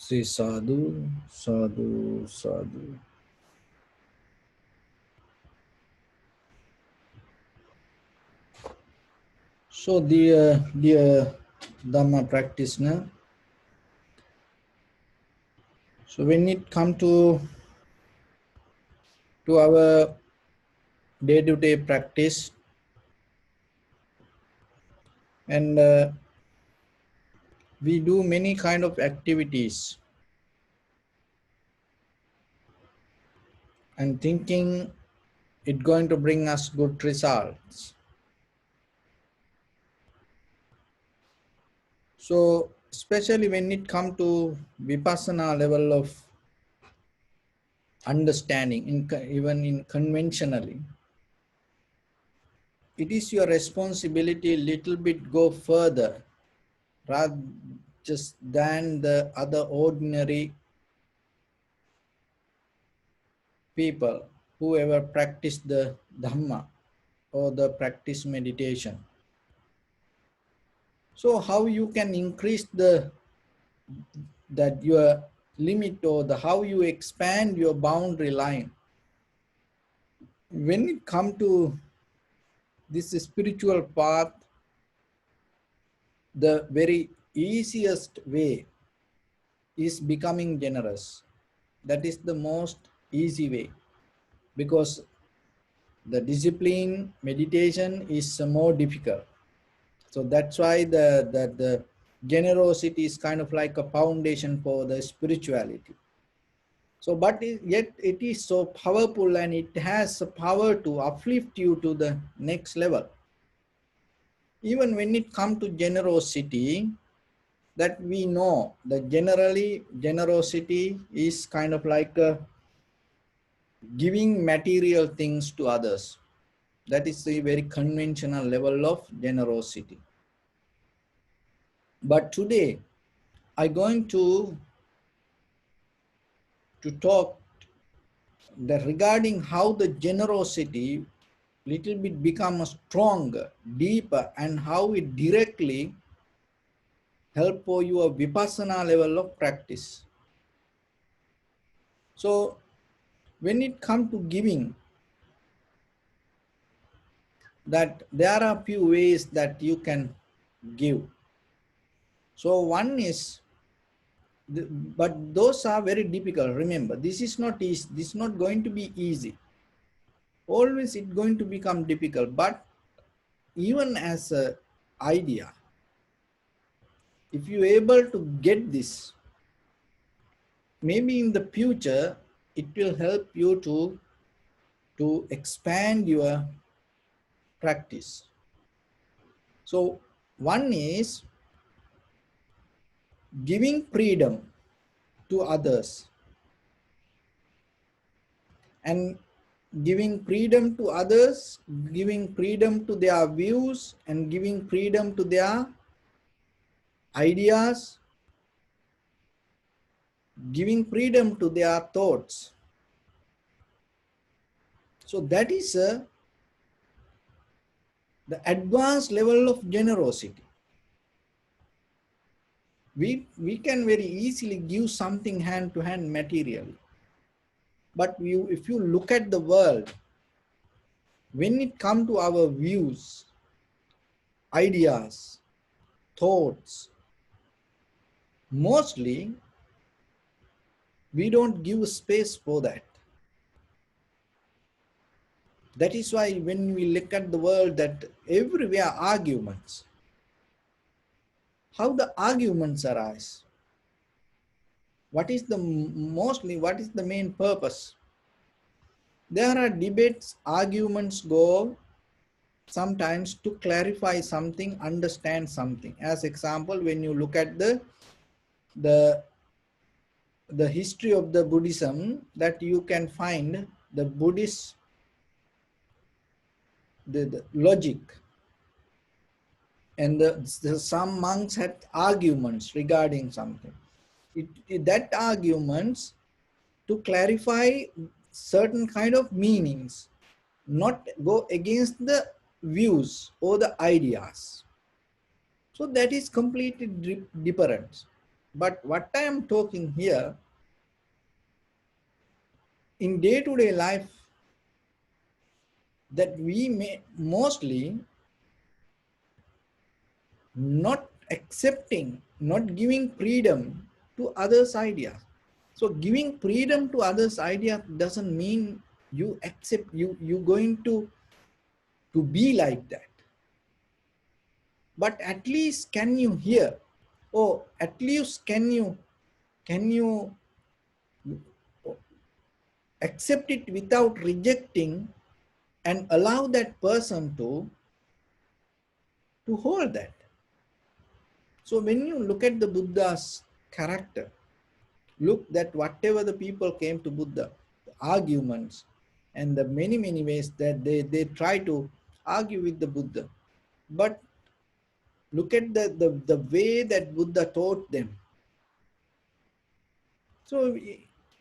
Say sadhu, sadhu, sadhu. So, dear Dharma practitioner, so when it comes to our day-to-day practice, and we do many kind of activities, and thinking it going to bring us good results. So, especially when it comes to Vipassana level of understanding, even in conventionally, it is your responsibility little bit go further rather just than the other ordinary people who ever practice the Dhamma or the practice meditation. So how you can increase that your limit, or the how you expand your boundary line. When it come to this spiritual path, the very easiest way is becoming generous. That is the most easy way, because the discipline meditation is more difficult. So that's why the generosity is kind of like a foundation for the spirituality. So but yet it is so powerful, and it has a power to uplift you to the next level. Even when it comes to generosity, that we know that generally generosity is kind of like giving material things to others. That is a very conventional level of generosity. But today, I'm going to talk that regarding how the generosity little bit becomes stronger, deeper, and how it directly help for your Vipassana level of practice. So when it comes to giving, that there are few ways that you can give. So one is, but those are very difficult. Remember, this is not easy. This is not going to be easy. Always it's going to become difficult. But even as an idea, if you're able to get this, maybe in the future, it will help you to expand your practice. So one is giving freedom to others, and giving freedom to others, giving freedom to their views, and giving freedom to their ideas, giving freedom to their thoughts. So that is the advanced level of generosity. We can very easily give something hand to hand materially. But if you look at the world, when it comes to our views, ideas, thoughts, mostly we don't give space for that. That is why when we look at the world, that everywhere arguments. How the arguments arise? What is the main purpose? There are debates, arguments go sometimes to clarify something, understand something. As example, when you look at the history of the Buddhism, that you can find the Buddhist the logic, and some monks had arguments regarding something. That arguments to clarify certain kind of meanings, not go against the views or the ideas. So that is completely different. But what I am talking here, in day-to-day life, that we may mostly not accepting, not giving freedom to others' ideas. So giving freedom to others' ideas doesn't mean you accept, you going to be like that. But at least can you hear, or at least can you accept it without rejecting, and allow that person to hold that. So when you look at the Buddha's character, look that whatever the people came to Buddha, the arguments and the many ways that they try to argue with the Buddha. But look at the way that Buddha taught them. So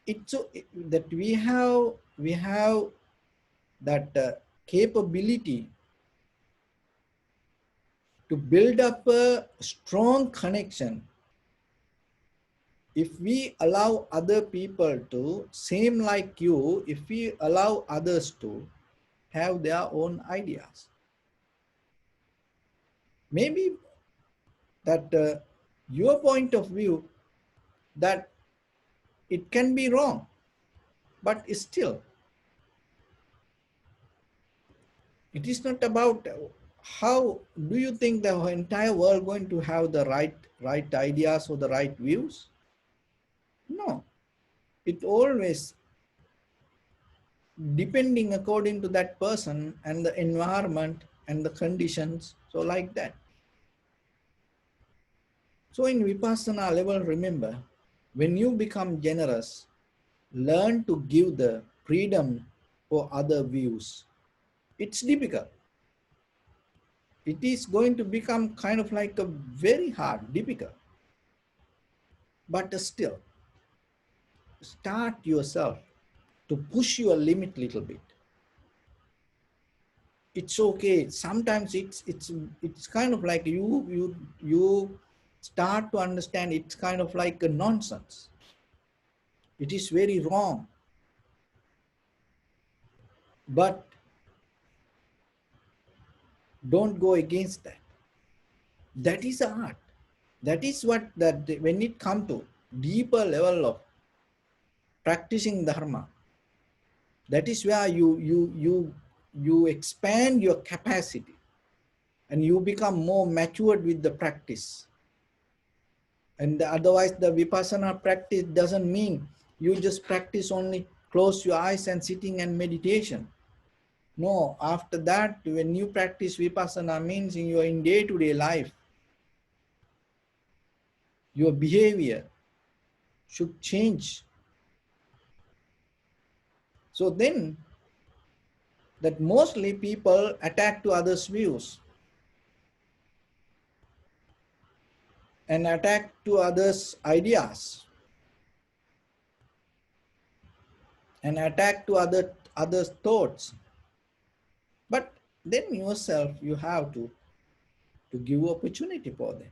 it's so that we have that capability to build up a strong connection if we allow other people to same like you, if we allow others to have their own ideas. Maybe that your point of view, that it can be wrong, but still it is not about how do you think the entire world going to have the right ideas or the right views. No, it always depending according to that person and the environment and the conditions, so like that. So in Vipassana level, remember, when you become generous, learn to give the freedom for other views. It's difficult. It is going to become kind of like a very hard, difficult. But still, start yourself to push your limit little bit. It's okay. Sometimes it's kind of like you start to understand it's kind of like a nonsense. It is very wrong. But don't go against that. That is art. That is what that when it comes to deeper level of practicing dharma, that is where you expand your capacity and you become more matured with the practice. And otherwise the vipassana practice doesn't mean you just practice only close your eyes and sitting and meditation. No, after that, when you practice vipassana means in your in day-to-day life, your behavior should change. So then that mostly people attack to others' views and attack to others' ideas and attack to others' thoughts. But then yourself, you have to give opportunity for them.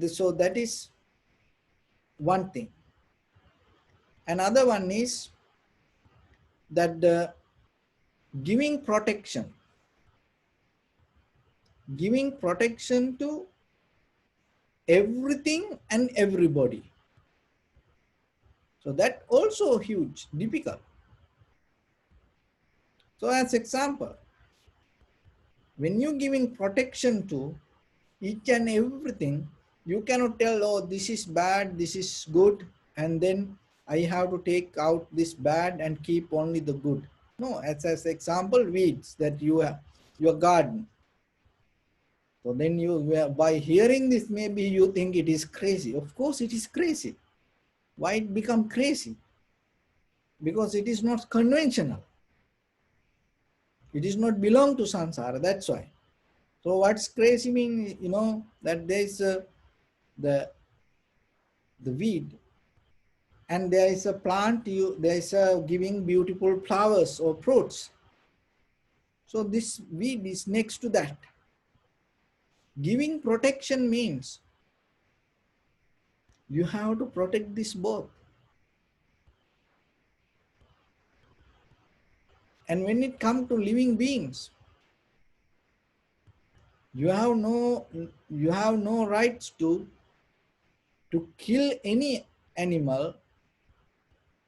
So that is one thing. Another one is that the giving protection to everything and everybody. So that also huge, difficult. So as example, when you giving protection to each and everything, you cannot tell, oh, this is bad, this is good, and then I have to take out this bad and keep only the good. No, as example, weeds that you have, your garden. So then by hearing this, maybe you think it is crazy. Of course it is crazy. Why it become crazy? Because it is not conventional. It is not belong to samsara, that's why. So what's crazy mean, that there is the weed, and there is a plant, there is a giving beautiful flowers or fruits. So this weed is next to that. Giving protection means You have to protect this both. And when it comes to living beings, you have no rights to kill any animal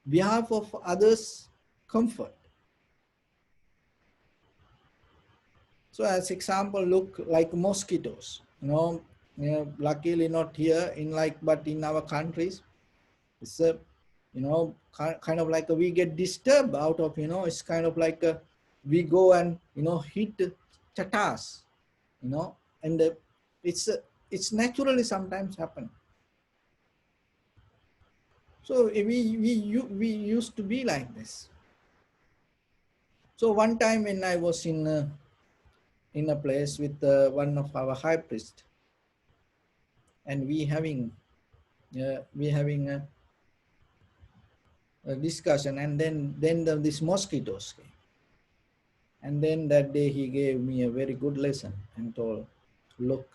behalf of others' comfort. So as example, look like mosquitoes. Luckily not here in like, but in our countries, it's a, kind of like we get disturbed out of, it's kind of like we go and hit chatas, and it's it's naturally sometimes happen. So we used to be like this. So one time when I was in a place with one of our high priests, and we having a discussion, and then these mosquitoes came. And then that day he gave me a very good lesson and told, look,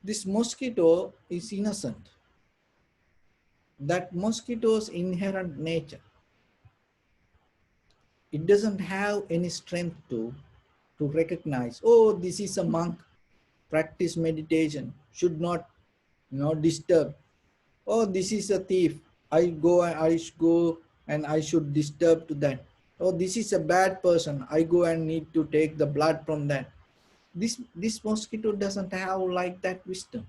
this mosquito is innocent. That mosquito's inherent nature, it doesn't have any strength to recognize, oh, this is a monk, practice meditation, should not disturb. Oh, this is a thief, I should go and I should disturb to that. Oh, this is a bad person, I go and need to take the blood from that. This mosquito doesn't have like that wisdom.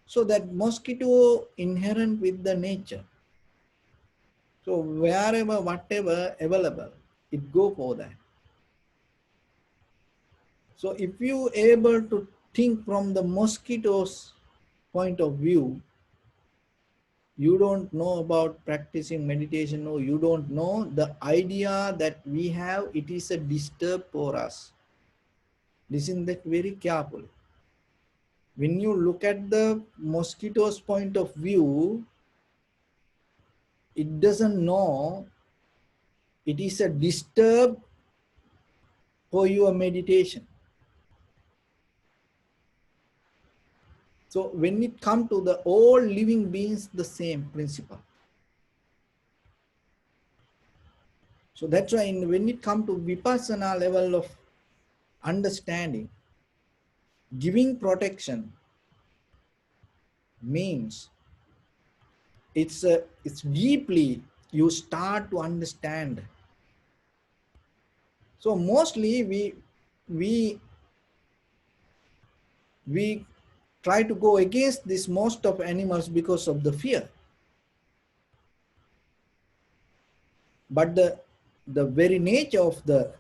So that mosquito inherent with the nature. So wherever, whatever available, it go for that. So if you able to think from the mosquito's point of view, you don't know about practicing meditation, or you don't know the idea that we have, it is a disturb for us. Listen that very carefully. When you look at the mosquito's point of view, it doesn't know it is a disturb for your meditation. So when it comes to the all living beings, the same principle. So that's why when it comes to Vipassana level of understanding, giving protection means it's deeply you start to understand. So mostly we we try to go against this most of animals because of the fear. But the very nature of the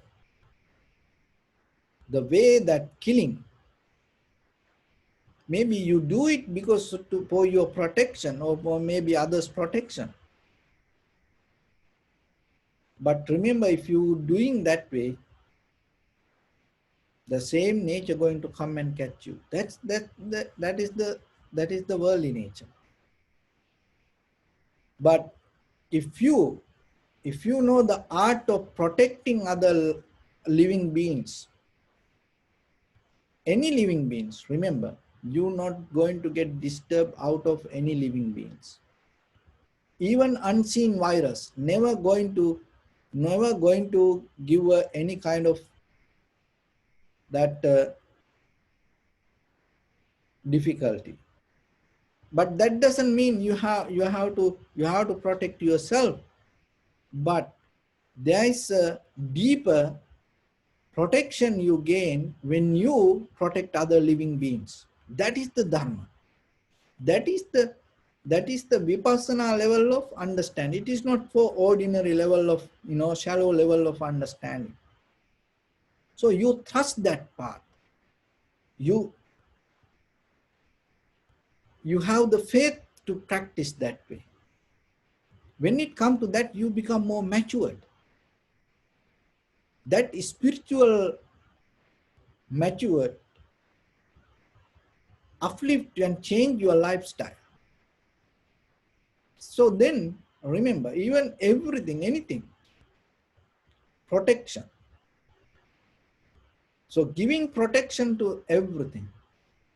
way that killing, maybe you do it because for your protection or for maybe others' protection. But remember, if you doing that way, the same nature going to come and catch you. That is the worldly nature. But if you know the art of protecting other living beings, any living beings, remember, you're not going to get disturbed out of any living beings. Even unseen virus, never going to give any kind of that difficulty. But that doesn't mean you have to protect yourself. But there is a deeper protection you gain when you protect other living beings. That is the Dharma. That is the Vipassana level of understanding. It is not for ordinary level of, shallow level of understanding. So you trust that path. You have the faith to practice that way. When it comes to that, you become more matured. That spiritual matured uplift and change your lifestyle. So then remember, even everything, anything, protection. So giving protection to everything.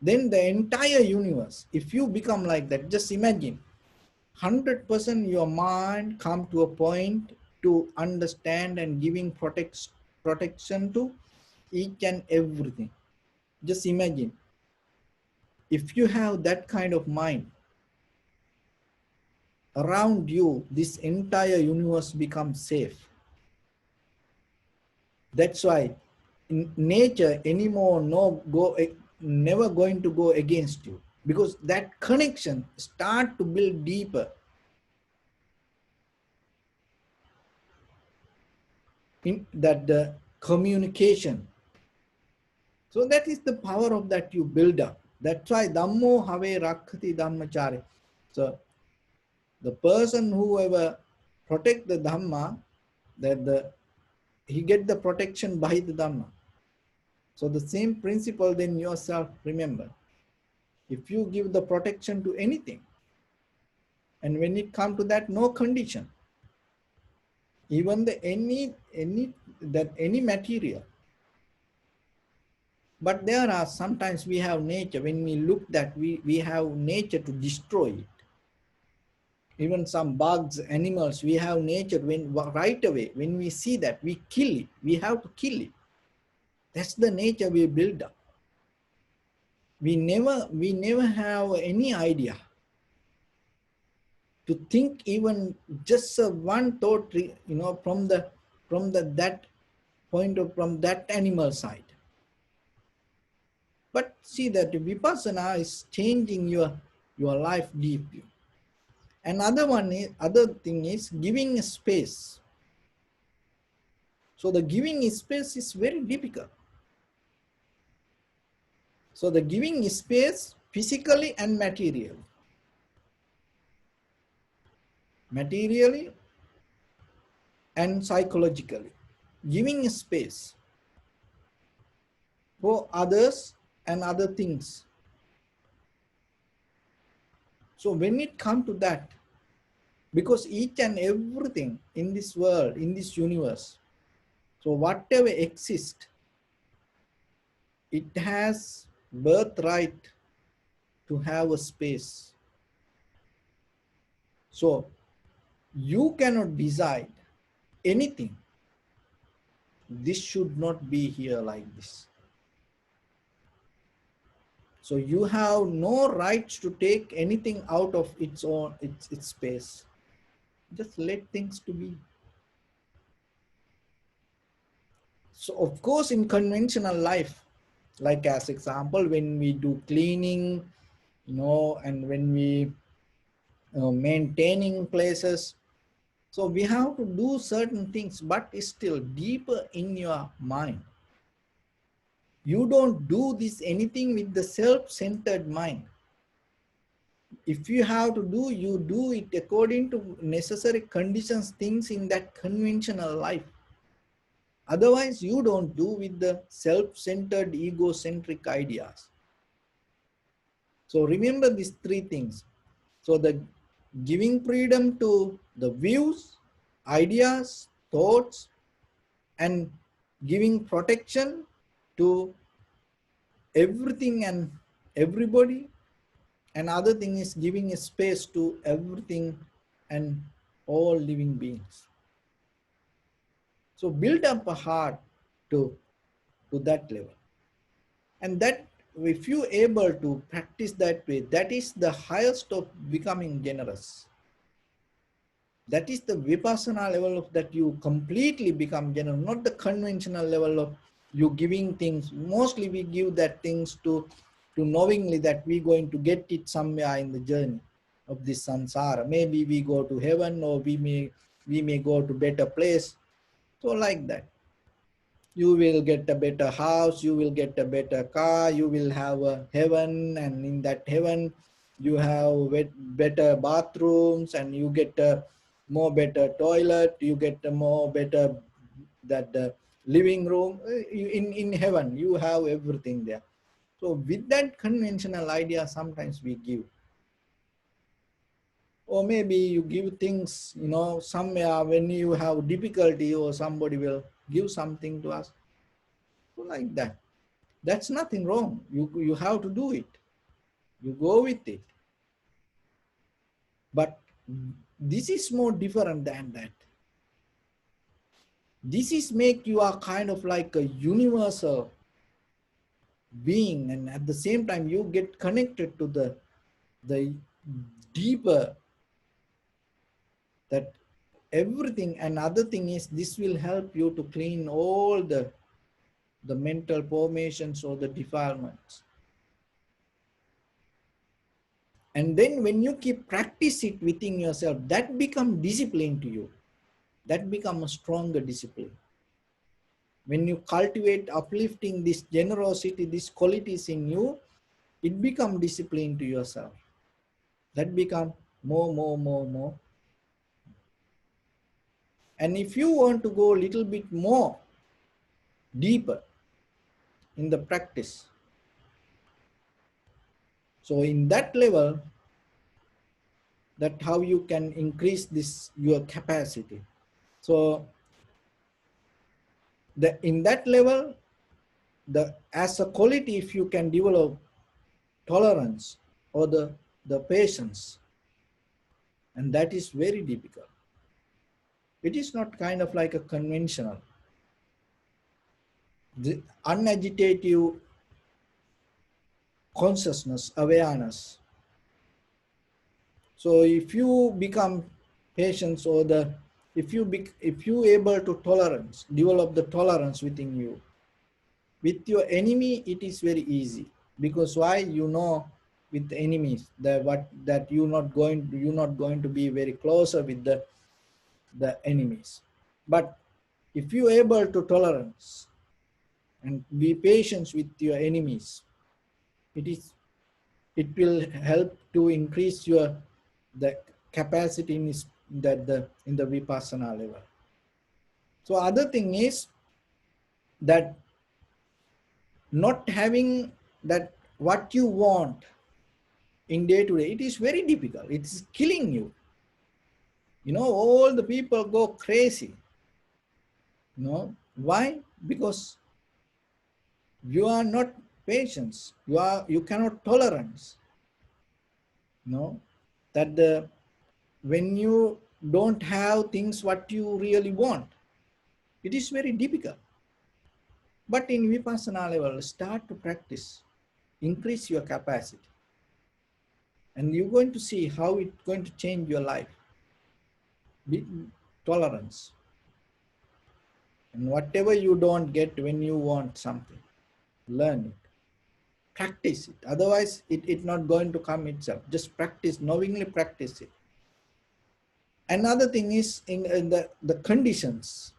then the entire universe, if you become like that, just imagine 100% your mind come to a point to understand and giving protection to each and everything. Just imagine if you have that kind of mind around you, this entire universe becomes safe. That's why in nature anymore never going to go against you, because that connection start to build deeper in that the communication. So that is the power of that you build up. That's why Dhammo have rakhati dhammachari. So the person whoever protect the Dhamma, that he get the protection by the Dhamma. So the same principle then yourself remember. If you give the protection to anything, and when it come to that, no condition, even the any material. But there are sometimes we have nature, when we look that we have nature to destroy it. Even some bugs, animals, we have nature when right away, when we see that, we kill it. We have to kill it. That's the nature we build up. We never have any idea to think even just one thought, from the that point of from that animal side. But see that Vipassana is changing your life deeply. Other thing is giving space. So the giving space is very difficult. So the giving space physically and materially and psychologically, giving space for others and other things. So when it comes to that, because each and everything in this world, in this universe, so whatever exists, it has birthright to have a space. So you cannot decide anything. This should not be here like this. So you have no rights to take anything out of its space. Just let things to be. So of course in conventional life, like as example, when we do cleaning, and when we maintaining places, so we have to do certain things, but it's still deeper in your mind. You don't do this anything with the self-centered mind. If you have to do, you do it according to necessary conditions, things in that conventional life. Otherwise, you don't do with the self-centered, egocentric ideas. So remember these three things. So the giving freedom to the views, ideas, thoughts, and giving protection to everything and everybody. And other thing is giving a space to everything and all living beings. So build up a heart to that level. And that, if you able to practice that way, that is the highest of becoming generous. That is the Vipassana level of that you completely become generous, not the conventional level of you giving things. Mostly we give that things to knowingly that we're going to get it somewhere in the journey of this samsara. Maybe we go to heaven, or we may go to better place. So like that. You will get a better house, you will get a better car, you will have a heaven, and in that heaven you have better bathrooms, and you get a more better toilet, you get a more better that living room. In heaven you have everything there. So with that conventional idea, sometimes we give, or maybe you give things, somewhere when you have difficulty, or somebody will give something to us. So like that. That's nothing wrong. You have to do it. You go with it. But this is more different than that. This is make you a kind of like a universal being, and at the same time you get connected to the deeper, that everything. And other thing is, this will help you to clean all the mental formations or the defilements. And then when you keep practice it within yourself, that become discipline to you. That become a stronger discipline. When you cultivate uplifting this generosity, these qualities in you, it become discipline to yourself. That become more. And if you want to go a little bit more deeper in the practice, so in that level, that how you can increase this your capacity. So in that level, as a quality, if you can develop tolerance or the patience, and that is very difficult. It is not kind of like a conventional, the unagitative consciousness, awareness. So if you become patient, or if you able to develop the tolerance within you, with your enemy, it is very easy. Because why? You know, with the enemies, that you're not going to be very closer with the enemies. But if you able to tolerance and be patient with your enemies, it will help to increase your the capacity in the Vipassana level. So other thing is that not having that what you want in day to day, it is very difficult. It is killing you. You know, all the people go crazy. You know why? Because you are not patient. You cannot tolerance. You know that when you don't have things what you really want, it is very difficult. But in Vipassana level, start to practice, increase your capacity, and you're going to see how it's going to change your life. Be tolerance. And whatever you don't get when you want something, learn it. Practice it. Otherwise, it's not going to come itself. Just practice, knowingly practice it. Another thing is in the conditions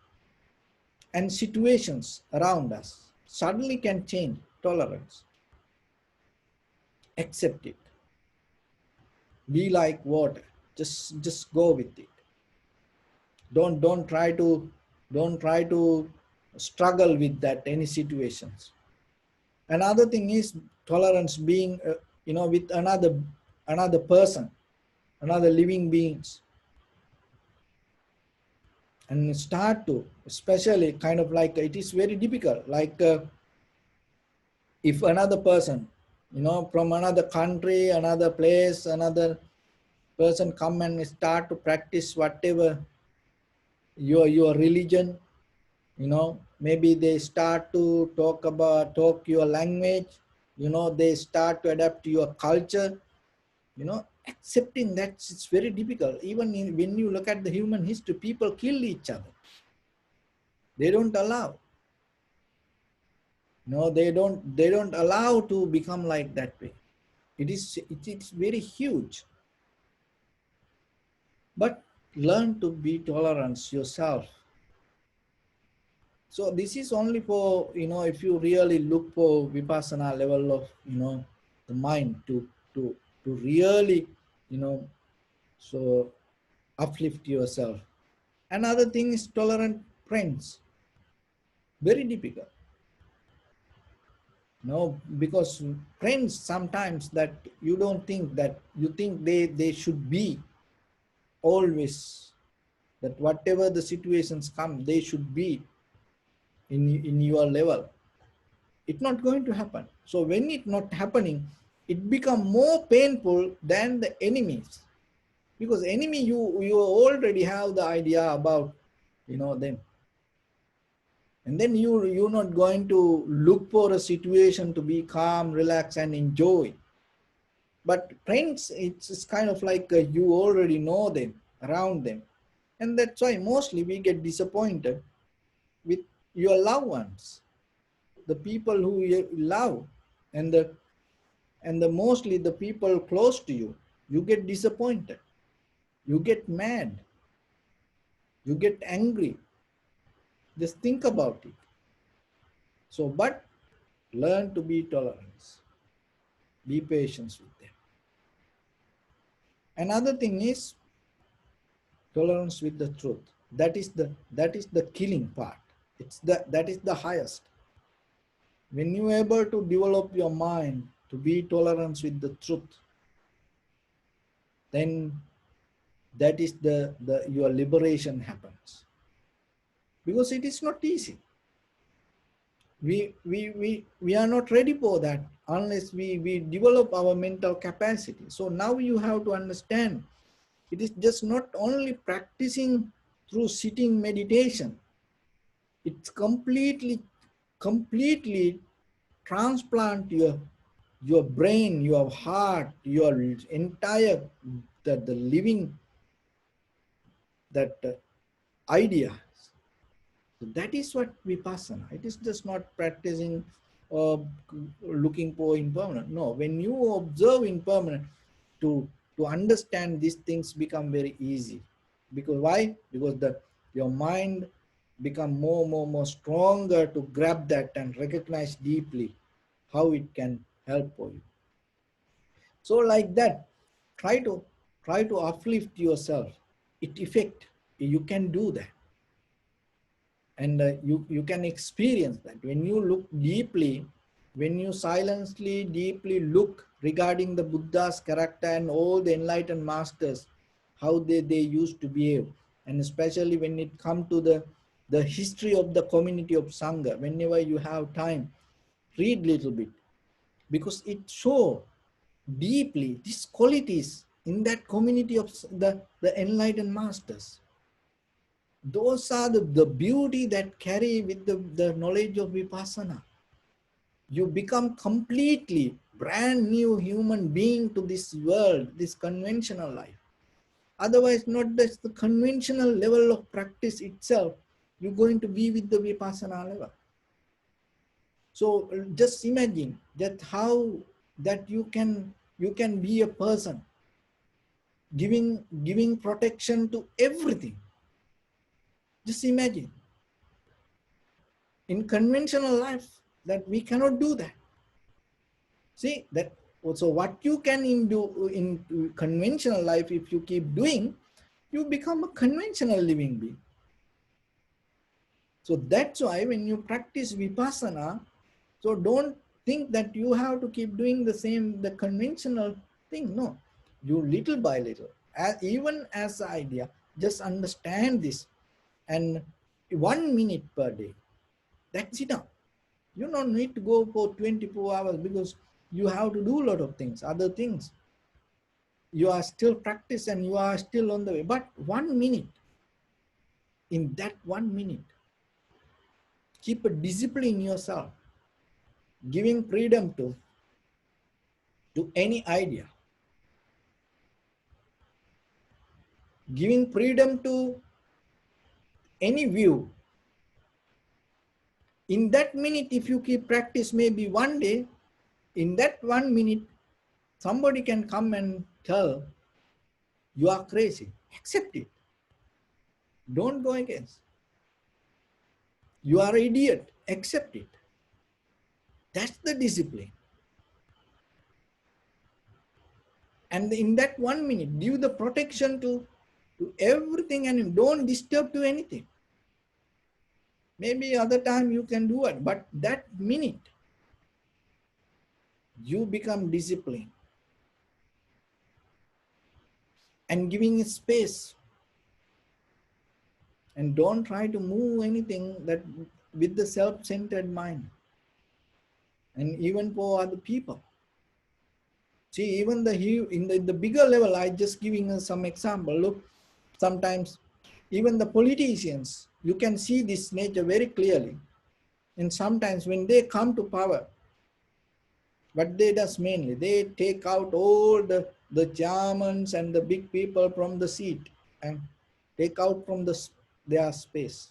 and situations around us suddenly can change. Tolerance. Accept it. Be like water. Just go with it. Don't try to struggle with that any situations. Another thing is tolerance, being with another person, another living beings, and start to, especially kind of like, it is very difficult, like if another person, from another country, another place, another person come and start to practice whatever your religion, maybe they start to talk your language, they start to adapt to your culture, accepting that it's very difficult. Even when you look at the human history, people kill each other. They don't allow. No, they don't allow to become like that way. It's very huge. But learn to be tolerant yourself. So this is only for, if you really look for Vipassana level of, the mind to really, so uplift yourself. Another thing is tolerant friends. Very difficult. Because friends sometimes that you don't think, that you think they should be always, that whatever the situations come, they should be in your level. It's not going to happen. So when it's not happening, it become more painful than the enemies, because enemy you already have the idea about, them, and then you're not going to look for a situation to be calm, relax, and enjoy. But friends, it's kind of like you already know them, around them, and that's why mostly we get disappointed with your loved ones, the people who you love, and the mostly the people close to you. You get disappointed, you get mad, you get angry. Just think about it. So, but learn to be tolerant, be patient with them. Another thing is tolerance with the truth. That is the killing part. That is the highest. When you are able to develop your mind to be tolerant with the truth, then that is the your liberation happens. Because it is not easy. We are not ready for that unless we develop our mental capacity. So now you have to understand, it is just not only practicing through sitting meditation. It's completely transplant your brain, your heart, your entire the living that idea. So that is what Vipassana. It is just not practicing or looking for impermanent. No, when you observe impermanent, to understand these things become very easy. Because why? Because your mind become more stronger to grab that and recognize deeply how it can help for you. So like that, try to uplift yourself. It effect. You can do that. And you can experience that when you look deeply, when you silently deeply look regarding the Buddha's character and all the enlightened masters, how they used to behave, and especially when it comes to the history of the community of Sangha. Whenever you have time, read little bit, because it show deeply these qualities in that community of the enlightened masters. Those are the beauty that carry with the knowledge of Vipassana. You become completely brand new human being to this world, this conventional life. Otherwise, not just the conventional level of practice itself, you're going to be with the Vipassana level. So just imagine that how that you can be a person giving protection to everything. Just imagine. In conventional life, that we cannot do that. See that also what you can do in conventional life, if you keep doing, you become a conventional living being. So that's why when you practice Vipassana, so don't think that you have to keep doing the conventional thing. No, you little by little, even as the idea, just understand this, and 1 minute per day, that's enough. You don't need to go for 24 hours, because you have to do a lot of things, other things. You are still practice and you are still on the way. But 1 minute, in that 1 minute, keep a discipline in yourself, giving freedom to any idea, giving freedom to any view. In that minute, if you keep practice, maybe one day, in that 1 minute, somebody can come and tell you are crazy. Accept it. Don't go against. You are an idiot. Accept it. That's the discipline. And in that 1 minute, give the protection to everything and don't disturb to anything. Maybe other time you can do it, but that minute, you become disciplined and giving space, and don't try to move anything that with the self-centered mind, and even for other people. See, even in the bigger level, I just giving some example. Look, sometimes even the politicians, you can see this nature very clearly. And sometimes when they come to power, what they does mainly, they take out all the Germans and the big people from the seat and take out from their space.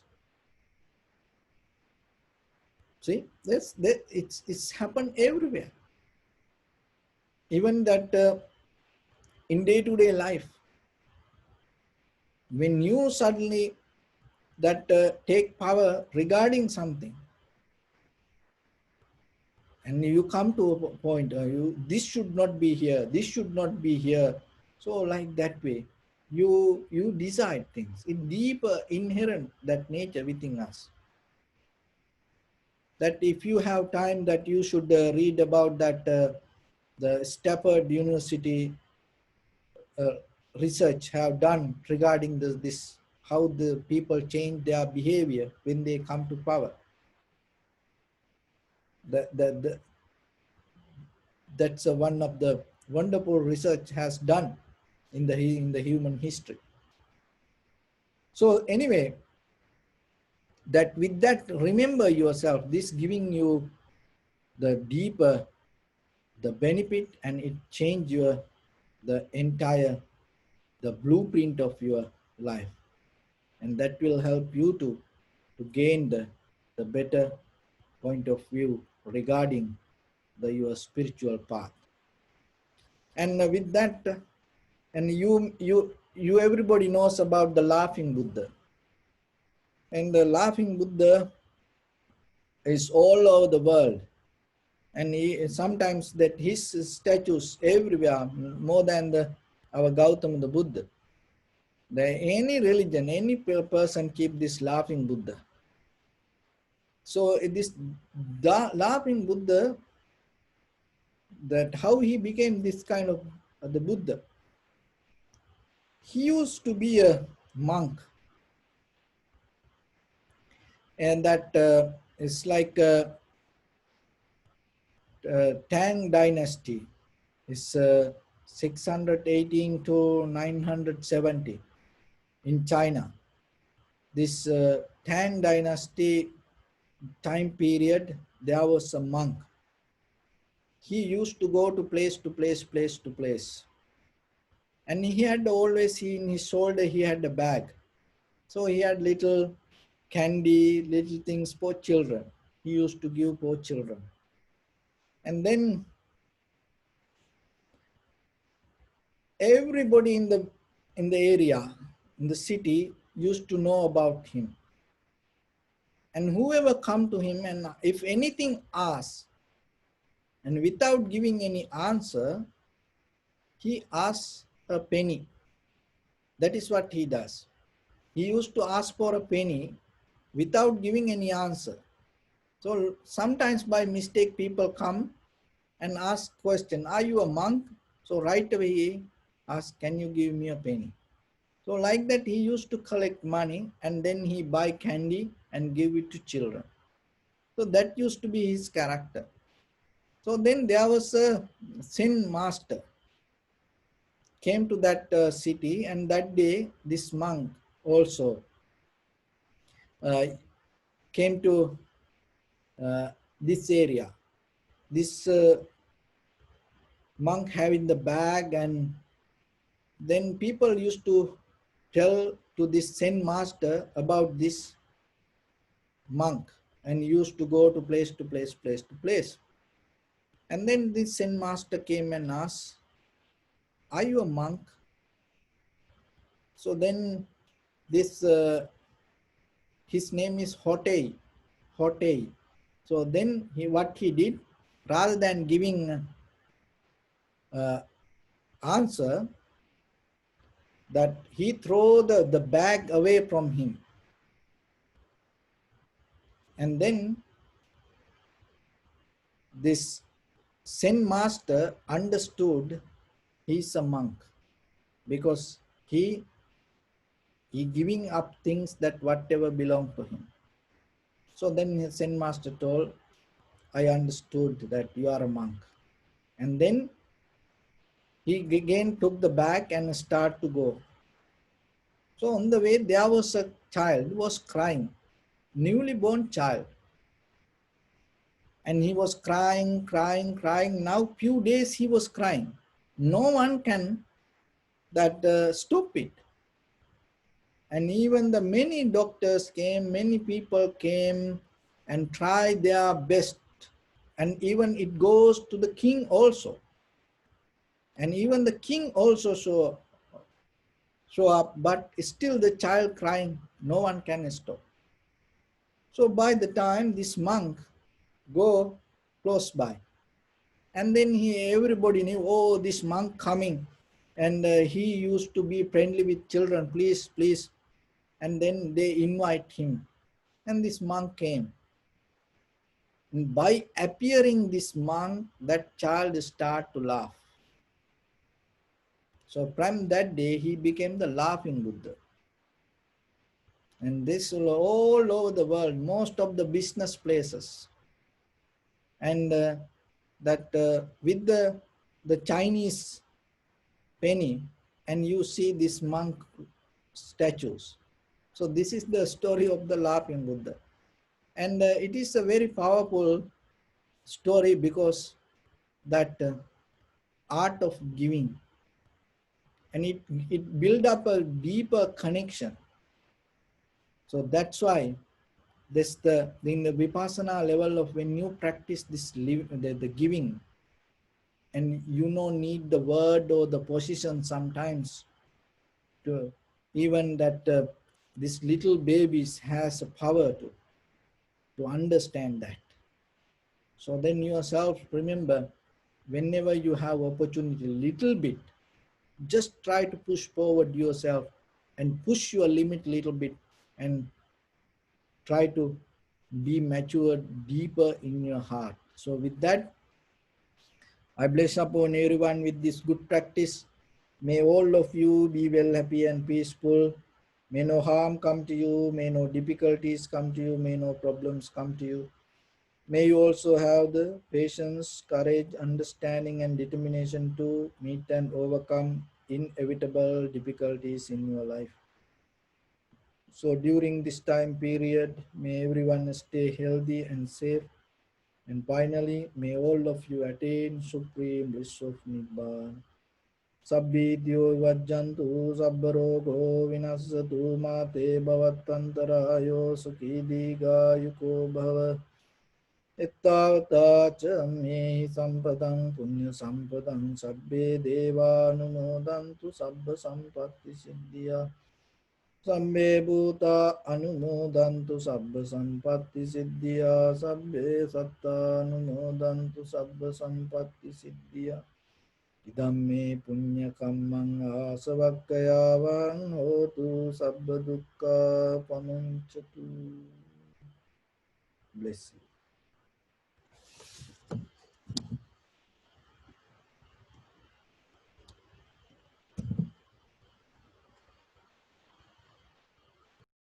See, it's happened everywhere. Even that in day-to-day life, when you suddenly that take power regarding something, and you come to a point, you this should not be here, this should not be here. So like that way, you decide things. It deeper inherent that nature within us. That if you have time, that you should read about that the Stafford University uh, research have done regarding this how the people change their behavior when they come to power. The that's one of the wonderful research has done in the human history. So anyway, that with that, remember yourself, this giving you the deeper the benefit, and it change your the entire the blueprint of your life, and that will help you to gain the better point of view regarding your spiritual path. And with that, and you everybody knows about the laughing Buddha. And the laughing Buddha is all over the world, and sometimes that his statues everywhere more than our Gautama the Buddha. Any religion, any person keep this laughing Buddha. So this laughing Buddha, that how he became this kind of the Buddha. He used to be a monk, and that is like Tang dynasty is 618 to 970 in China. This Tang dynasty time period, there was a monk. He used to go to place to place, place to place. And he had always in his shoulder, he had a bag. So he had little candy, little things for children. He used to give for children. And then everybody in the area, in the city, used to know about him. And whoever come to him, and if anything asks, and without giving any answer, he asks a penny. That is what he does. He used to ask for a penny without giving any answer. So sometimes by mistake people come and ask question, are you a monk? So right away he asks, can you give me a penny? So like that he used to collect money, and then he buy candy and give it to children. So that used to be his character. So then there was a Zen master came to that city, and that day this monk also uh, came to this area. This monk having the bag, and then people used to tell to this Zen master about this monk, and used to go to place to place, place to place. And then this Zen master came and asked, are you a monk? So then this his name is Hotei. Hotei. So then what he did, rather than giving answer, that he throw the bag away from him. And then this Zen master understood he's a monk, because he giving up things that whatever belong to him. So then his Zen master told, I understood that you are a monk. And then He again took the bag and started to go. So on the way, there was a child who was crying, newly born child, and he was crying, crying, crying. Now few days he was crying. No one can that stop it. And even the many doctors came, many people came and tried their best. And even it goes to the king also. And even the king also show up, but still the child crying, no one can stop. So by the time this monk go close by, and then everybody knew, oh, this monk coming, and he used to be friendly with children, please, please. And then they invite him, and this monk came. And by appearing this monk, that child start to laugh. So from that day, he became the laughing Buddha. And this all over the world, most of the business places, and that with the Chinese penny, and you see this monk statues. So this is the story of the laughing Buddha, and it is a very powerful story because that art of giving, and it build up a deeper connection. So that's why this the in the Vipassana level of when you practice this the giving, and you no need the word or the position sometimes to even that this little babies has a power to understand that. So then yourself remember, whenever you have opportunity little bit, just try to push forward yourself and push your limit little bit, and try to be matured deeper in your heart. So with that, I bless upon everyone with this good practice. May all of you be well, happy and peaceful. May no harm come to you. May no difficulties come to you. May no problems come to you. May you also have the patience, courage, understanding and determination to meet and overcome inevitable difficulties in your life. So during this time period, may everyone stay healthy and safe. And finally, may all of you attain supreme bliss of Nibbana. Sabbidyo vajjantu sabbarogo vinasatu mate bhavattantarayo sukhi digayuko bhava. Ittavata cha me sampadang punya sampadang sabbe devanumodantu sabba sampatti siddhya. Sabbe bhuta anumodantu sabba sampatti siddhya. Sabbe satta anumodantu sabba sampatti siddhya. Idamme punya kammang asavakkayavang hotu sabba dukkha pamuncatu. Bless you.